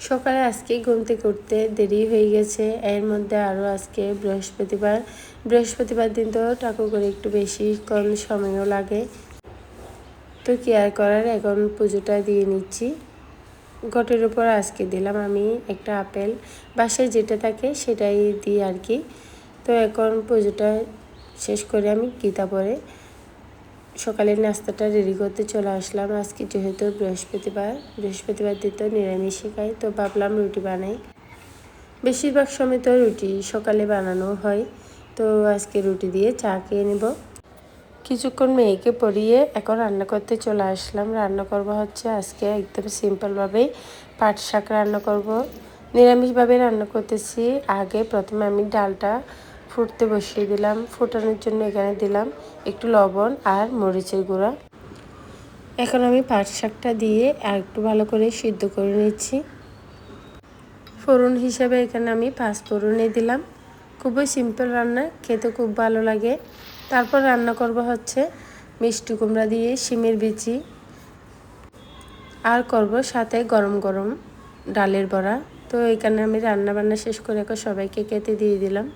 সকালে আজকে ঘুম থেকে উঠতে দেরি হয়ে গেছে। এর মধ্যে আরও আজকে বৃহস্পতিবার দিন তো ঠাকুর করে একটু বেশিক্ষণ সময়ও লাগে। তো কি আর করার, এখন পুজোটা দিয়ে নিচ্ছি। ঘটের উপর আজকে দিলাম আমি একটা আপেল, বাসায় যেটা থাকে সেটাই দিই আর কি। তো এখন পুজোটা শেষ করে আমি গীতা পড়ে সকালের নাস্তাটা রেডি করতে চলে আসলাম। আজকে যেহেতু বৃহস্পতিবার দিন তো নিরামিষই খাই, তো ভাবলাম রুটি বানাই। বেশিরভাগ সময় তো রুটি সকালে বানানো হয়, তো আজকে রুটি দিয়ে চা খেয়ে নেব। কিছুক্ষণ মেয়েকে পড়িয়ে এখন রান্না করতে চলে আসলাম। রান্না করব হচ্ছে আজকে একদম সিম্পলভাবেই পাট শাক রান্না করব। নিরামিষভাবে রান্না করতেছি। আগে প্রথমে আমি ডালটা ফুটতে বসিয়ে দিলাম। ফোটানোর জন্য এখানে দিলাম একটু লবণ আর মরিচের গুঁড়া। এখন আমি পাট শাকটা দিয়ে আর একটু ভালো করে সিদ্ধ করে নিচ্ছি। ফোড়ন হিসেবে এখানে আমি 5 ফোড়নে দিলাম। খুবই সিম্পল রান্না, খেতে খুব ভালো লাগে। তারপর রান্না করব হচ্ছে মিষ্টি কুমড়া দিয়ে শিমের বিচি, আর করব সাথে গরম গরম ডালের বড়া। তো এখানে আমি রান্না বান্না শেষ করে এখন সবাইকে খেতে দিয়ে দিলাম।